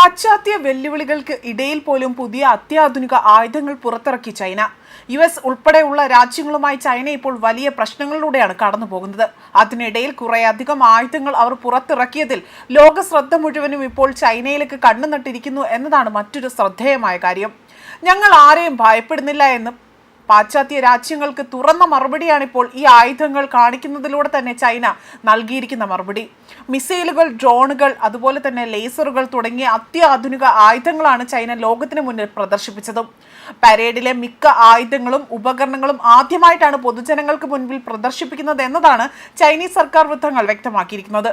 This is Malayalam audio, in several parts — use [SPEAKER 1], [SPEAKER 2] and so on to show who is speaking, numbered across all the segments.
[SPEAKER 1] പാശ്ചാത്യ വെല്ലുവിളികൾക്ക് ഇടയിൽ പോലും പുതിയ അത്യാധുനിക ആയുധങ്ങൾ പുറത്തിറക്കി ചൈന. US ഉൾപ്പെടെയുള്ള രാജ്യങ്ങളുമായി ചൈന ഇപ്പോൾ വലിയ പ്രശ്നങ്ങളിലൂടെയാണ് കടന്നു പോകുന്നത്. അതിനിടയിൽ കുറേയധികം ആയുധങ്ങൾ അവർ പുറത്തിറക്കിയതിൽ ലോക ശ്രദ്ധ മുഴുവനും ഇപ്പോൾ ചൈനയിലേക്ക് കണ്ണുനട്ടിരിക്കുന്നു എന്നതാണ് മറ്റൊരു ശ്രദ്ധേയമായ കാര്യം. ഞങ്ങൾ ആരെയും ഭയപ്പെടുന്നില്ല എന്ന് പാശ്ചാത്യ രാജ്യങ്ങൾക്ക് തുറന്ന മറുപടിയാണിപ്പോൾ ഈ ആയുധങ്ങൾ കാണിക്കുന്നതിലൂടെ തന്നെ ചൈന നൽകിയിരിക്കുന്ന മറുപടി. മിസൈലുകൾ, ഡ്രോണുകൾ, അതുപോലെ തന്നെ ലേസറുകൾ തുടങ്ങിയ അത്യാധുനിക ആയുധങ്ങളാണ് ചൈന ലോകത്തിന് മുന്നിൽ പ്രദർശിപ്പിച്ചതും. പരേഡിലെ മിക്ക ആയുധങ്ങളും ഉപകരണങ്ങളും ആദ്യമായിട്ടാണ് പൊതുജനങ്ങൾക്ക് മുൻപിൽ പ്രദർശിപ്പിക്കുന്നത് എന്നതാണ് ചൈനീസ് സർക്കാർ വൃത്തങ്ങൾ വ്യക്തമാക്കിയിരിക്കുന്നത്.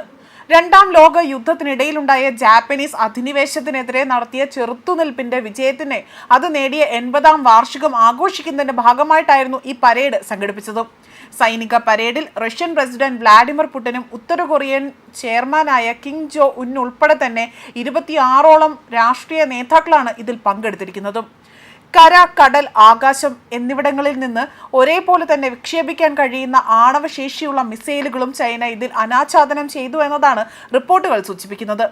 [SPEAKER 1] രണ്ടാം ലോക യുദ്ധത്തിനിടയിലുണ്ടായ ജാപ്പനീസ് അധിനിവേശത്തിനെതിരെ നടത്തിയ ചെറുത്തുനിൽപ്പിന്റെ വിജയത്തിന് അത് നേടിയ 80ാം വാർഷികം ആഘോഷിക്കുന്നതിന്റെ ഭാഗമായിട്ടായിരുന്നു ഈ പരേഡ് സംഘടിപ്പിച്ചത്. സൈനിക പരേഡിൽ റഷ്യൻ പ്രസിഡന്റ് വ്ളാഡിമിർ പുടിനും ഉത്തര കൊറിയൻ ചെയർമാനായ കിം ജോ ഉൻ ഉൾപ്പെടെ തന്നെ 26ഓളം രാഷ്ട്രീയ നേതാക്കളാണ് ഇതിൽ പങ്കെടുത്തിരിക്കുന്നത്. കര, കടൽ, ആകാശം എന്നിവിടങ്ങളിൽ നിന്ന് ഒരേപോലെ തന്നെ വിക്ഷേപിക്കാൻ കഴിയുന്ന ആണവശേഷിയുള്ള മിസൈലുകളും ചൈന ഇതിൽ അനാച്ഛാദനം ചെയ്തു എന്നതാണ് റിപ്പോർട്ടുകൾ സൂചിപ്പിക്കുന്നത്.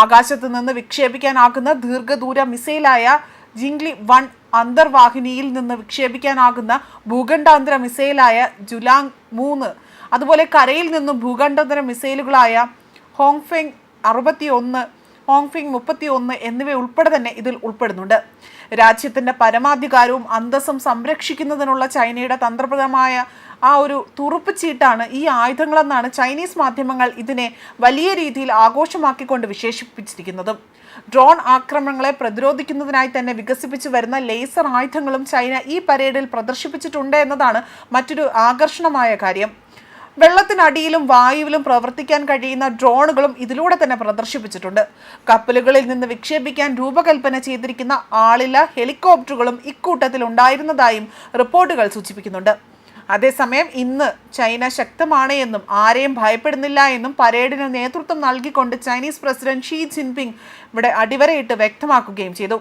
[SPEAKER 1] ആകാശത്ത് നിന്ന് വിക്ഷേപിക്കാനാകുന്ന ദീർഘദൂര മിസൈലായ ജിങ്ലി 1, അന്തർവാഹിനിയിൽ നിന്ന് വിക്ഷേപിക്കാനാകുന്ന ഭൂഖണ്ഡാന്തര മിസൈലായ ജുലാങ് 3, അതുപോലെ കരയിൽ നിന്നും ഭൂഖണ്ഡാന്തര മിസൈലുകളായ ഹോങ്ഫെങ് 61, ഹോങ്ഫെങ് 31 എന്നിവ ഉൾപ്പെടെ തന്നെ ഇതിൽ ഉൾപ്പെടുന്നുണ്ട്. രാജ്യത്തിന്റെ പരമാധികാരവും അന്തസ്സും സംരക്ഷിക്കുന്നതിനുള്ള ചൈനയുടെ തന്ത്രപരമായ ആ ഒരു തുറുപ്പുചീട്ടാണ് ഈ ആയുധങ്ങളെന്നാണ് ചൈനീസ് മാധ്യമങ്ങൾ ഇതിനെ വലിയ രീതിയിൽ ആഘോഷമാക്കിക്കൊണ്ട് വിശേഷിപ്പിച്ചിരിക്കുന്നത്. ഡ്രോൺ ആക്രമണങ്ങളെ പ്രതിരോധിക്കുന്നതിനായി തന്നെ വികസിപ്പിച്ചു വരുന്ന ലേസർ ആയുധങ്ങളും ചൈന ഈ പരേഡിൽ പ്രദർശിപ്പിച്ചിട്ടുണ്ട് എന്നതാണ് മറ്റൊരു ആകർഷണമായ കാര്യം. വെള്ളത്തിനടിയിലും വായുവിലും പ്രവർത്തിക്കാൻ കഴിയുന്ന ഡ്രോണുകളും ഇതിലൂടെ തന്നെ പ്രദർശിപ്പിച്ചിട്ടുണ്ട്. കപ്പലുകളിൽ നിന്ന് വിക്ഷേപിക്കാൻ രൂപകൽപ്പന ചെയ്തിരിക്കുന്ന ആളില്ല ഹെലികോപ്റ്ററുകളും ഇക്കൂട്ടത്തിൽ ഉണ്ടായിരുന്നതായും റിപ്പോർട്ടുകൾ സൂചിപ്പിക്കുന്നുണ്ട്. അതേസമയം ഇന്ന് ചൈന ശക്തമാണ് എന്നും ആരെയും ഭയപ്പെടുന്നില്ല എന്നും പരേഡിന് നേതൃത്വം നൽകിക്കൊണ്ട് ചൈനീസ് പ്രസിഡന്റ് ഷീ ജിൻപിങ് ഇവിടെ അടിവരയിട്ട് വ്യക്തമാക്കുകയും ചെയ്തു.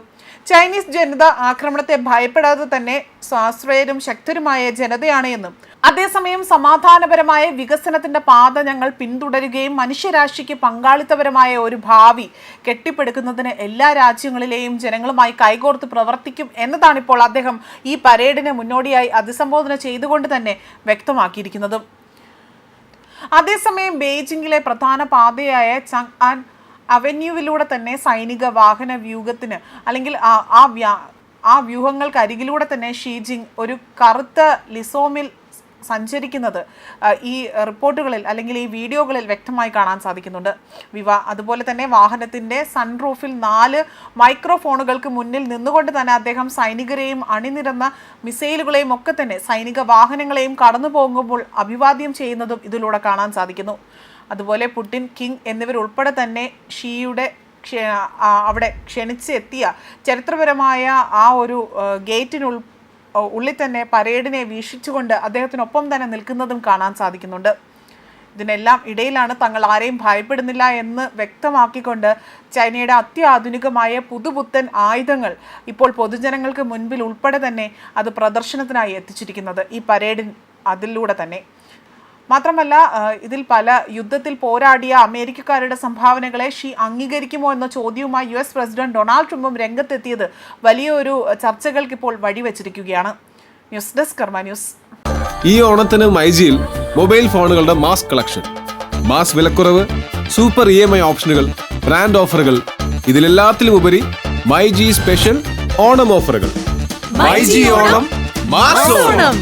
[SPEAKER 1] ചൈനീസ് ജനത ആക്രമണത്തെ ഭയപ്പെടാതെ തന്നെ സ്വാശ്രയരും ശക്തരുമായ ജനതയാണ് എന്നും അതേസമയം സമാധാനപരമായ വികസനത്തിന്റെ പാത ഞങ്ങൾ പിന്തുടരുകയും മനുഷ്യരാശിക്ക് പങ്കാളിത്തപരമായ ഒരു ഭാവി കെട്ടിപ്പടുക്കുന്നതിന് എല്ലാ രാജ്യങ്ങളിലെയും ജനങ്ങളുമായി കൈകോർത്ത് പ്രവർത്തിക്കും എന്നതാണിപ്പോൾ അദ്ദേഹം ഈ പരേഡിന് മുന്നോടിയായി അഭിസംബോധന ചെയ്തുകൊണ്ട് തന്നെ വ്യക്തമാക്കിയിരിക്കുന്നത്. അതേസമയം ബെയ്ജിംഗിലെ പ്രധാന പാതയായ ചങ് ആൻ അവന്യൂവിലൂടെ തന്നെ സൈനിക വാഹന വ്യൂഹത്തിന് അല്ലെങ്കിൽ ആ വ്യൂഹങ്ങൾക്കരികിലൂടെ തന്നെ ഷീ ജിങ് ഒരു കറുത്ത ലിസോമിൽ സഞ്ചരിക്കുന്നത് ഈ റിപ്പോർട്ടുകളിൽ അല്ലെങ്കിൽ ഈ വീഡിയോകളിൽ വ്യക്തമായി കാണാൻ സാധിക്കുന്നുണ്ട്. അതുപോലെ തന്നെ വാഹനത്തിൻ്റെ സൺറൂഫിൽ 4 മൈക്രോഫോണുകൾക്ക് മുന്നിൽ നിന്നുകൊണ്ട് തന്നെ അദ്ദേഹം സൈനികരെയും അണിനിരന്ന മിസൈലുകളെയും ഒക്കെ തന്നെ സൈനിക വാഹനങ്ങളെയും കടന്നു പോകുമ്പോൾ അഭിവാദ്യം ചെയ്യുന്നതും ഇതിലൂടെ കാണാൻ സാധിക്കുന്നു. അതുപോലെ പുടിൻ, കിങ് എന്നിവരുൾപ്പെടെ തന്നെ ഷീയുടെ അവിടെ ക്ഷണിച്ചെത്തിയ ചരിത്രപരമായ ആ ഒരു ഉള്ളിൽ തന്നെ പരേഡിനെ വീക്ഷിച്ചുകൊണ്ട് അദ്ദേഹത്തിനൊപ്പം തന്നെ നിൽക്കുന്നതും കാണാൻ സാധിക്കുന്നുണ്ട്. ഇതിനെല്ലാം ഇടയിലാണ് തങ്ങൾ ആരെയും ഭയപ്പെടുന്നില്ല എന്ന് വ്യക്തമാക്കിക്കൊണ്ട് ചൈനയുടെ അത്യാധുനികമായ പുതുപുത്തൻ ആയുധങ്ങൾ ഇപ്പോൾ പൊതുജനങ്ങൾക്ക് മുൻപിൽ ഉൾപ്പെടെ തന്നെ അത് പ്രദർശനത്തിനായി എത്തിച്ചിരിക്കുന്നത് ഈ പരേഡിൻ അതിലൂടെ തന്നെ. മാത്രമല്ല ഇതിൽ പല യുദ്ധത്തിൽ പോരാടിയ അമേരിക്കക്കാരുടെ സംഭാവനകളെ ഷീ അംഗീകരിക്കുമോ എന്ന ചോദ്യവുമായി US പ്രസിഡന്റ് ഡൊണാൾഡ് ട്രംപും രംഗത്തെത്തിയത് വലിയൊരു ചർച്ചകൾക്ക് ഇപ്പോൾ വഴിവെച്ചിരിക്കുകയാണ്. ന്യൂസ് ഡെസ്ക് കർമ്മ ന്യൂസ്.
[SPEAKER 2] ഈ ഓണത്തിന് മൈജിയിൽ മൊബൈൽ ഫോണുകളുടെ മാസ് കളക്ഷൻ, മാസ് വിലക്കുറവ്, സൂപ്പർ EMI ഓപ്ഷനുകൾ, ബ്രാൻഡ് ഓഫറുകൾ, ഇതിലെല്ലാത്തിലും ഉപരി മൈജി സ്പെഷ്യൽ ഓണം ഓഫറുകൾ. മൈജി ഓണം മാസ് ഓണം.